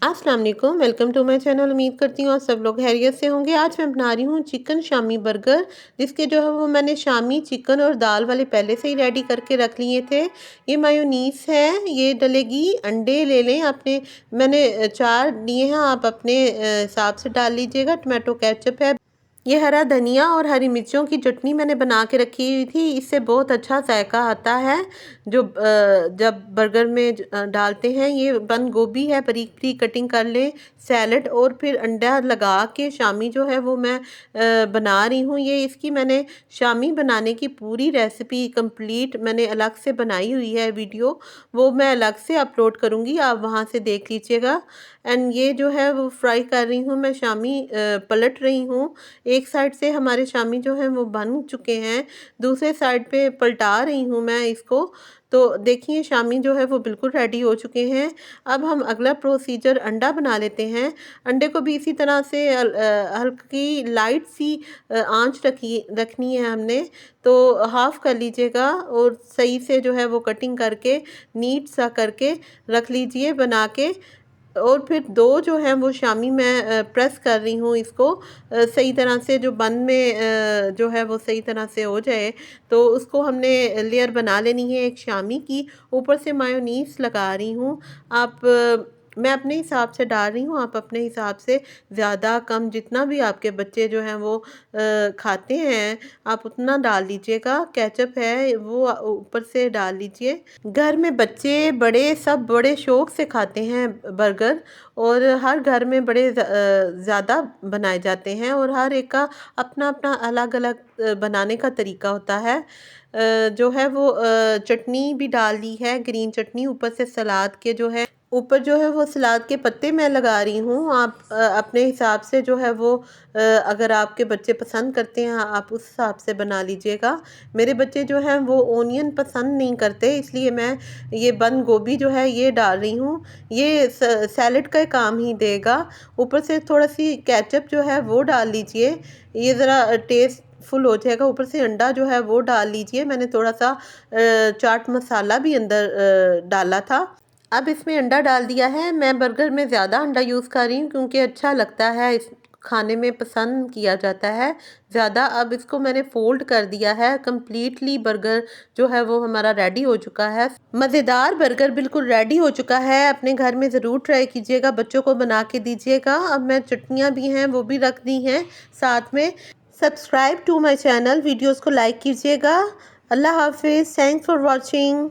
अस्सलाम वालेकुम, welcome to my channel. उम्मीद करती हूँ आप सब लोग खैरियत से होंगे। आज मैं बना रही हूँ चिकन शामी बर्गर, जिसके जो है वो मैंने शामी चिकन और दाल वाले पहले से ही रेडी करके रख लिए थे। ये मायोनीस है, ये डलेगी। अंडे ले लें आपने, मैंने 4 लिए हैं, आप अपने हिसाब से डाल लीजिएगा। टमाटो केचप है, ये हरा धनिया और हरी मिर्चों की चटनी मैंने बना के रखी हुई थी। इससे बहुत अच्छा जायका आता है जो जब बर्गर में डालते हैं। ये बंद गोभी है, बारीक बारीक कटिंग कर लें। सैलड और फिर अंडा लगा के शामी जो है वो मैं बना रही हूँ। ये इसकी मैंने शामी बनाने की पूरी रेसिपी कंप्लीट मैंने अलग से बनाई हुई है वीडियो, वो मैं अलग से अपलोड करूँगी, आप वहाँ से देख लीजिएगा। एंड ये जो है वो फ्राई कर रही हूँ मैं शामी, पलट रही हूँ। एक साइड से हमारे शामी जो हैं वो बन चुके हैं, दूसरे साइड पे पलटा रही हूँ मैं इसको। तो देखिए शामी जो है वो बिल्कुल रेडी हो चुके हैं। अब हम अगला प्रोसीजर अंडा बना लेते हैं। अंडे को भी इसी तरह से हल्की लाइट सी आंच रखनी है हमने। तो हाफ़ कर लीजिएगा और सही से जो है वो कटिंग करके नीट सा करके रख लीजिए बना के। और फिर 2 जो हैं वो शामी मैं प्रेस कर रही हूँ इसको सही तरह से, जो बन में जो है वो सही तरह से हो जाए। तो उसको हमने लेयर बना लेनी है एक शामी की। ऊपर से मायोनीज़ लगा रही हूँ। आप मैं अपने हिसाब से डाल रही हूँ, आप अपने हिसाब से ज़्यादा कम जितना भी आपके बच्चे जो हैं वो खाते हैं आप उतना डाल लीजिएगा। केचप है वो ऊपर से डाल लीजिए। घर में बच्चे बड़े सब बड़े शौक़ से खाते हैं बर्गर, और हर घर में बड़े ज़्यादा बनाए जाते हैं, और हर एक का अपना अपना अलग अलग बनाने का तरीका होता है। जो है वो चटनी भी डाल दी है, ग्रीन चटनी। ऊपर से सलाद के जो है ऊपर जो है वो सलाद के पत्ते मैं लगा रही हूँ। आप अपने हिसाब से जो है वो अगर आपके बच्चे पसंद करते हैं आप उस हिसाब से बना लीजिएगा। मेरे बच्चे जो हैं वो ओनियन पसंद नहीं करते, इसलिए मैं ये बंद गोभी जो है ये डाल रही हूँ। ये सैलेड का काम ही देगा। ऊपर से थोड़ा सी केचप जो है वो डाल लीजिए, ये ज़रा टेस्ट फुल हो जाएगा। ऊपर से अंडा जो है वो डाल लीजिए। मैंने थोड़ा सा चाट मसाला भी अंदर डाला था। अब इसमें अंडा डाल दिया है। मैं बर्गर में ज़्यादा अंडा यूज़ कर रही हूँ क्योंकि अच्छा लगता है, इस खाने में पसंद किया जाता है ज़्यादा। अब इसको मैंने फोल्ड कर दिया है कंप्लीटली। बर्गर जो है वो हमारा रेडी हो चुका है। मज़ेदार बर्गर बिल्कुल रेडी हो चुका है। अपने घर में ज़रूर ट्राई कीजिएगा, बच्चों को बना के दीजिएगा। अब मैं चटनियाँ भी हैं वो भी रख दी हैं साथ में। Subscribe to my channel, videos को लाइक कीजिएगा। अल्लाह हाफिज़, थैंक्स फॉर वॉचिंग।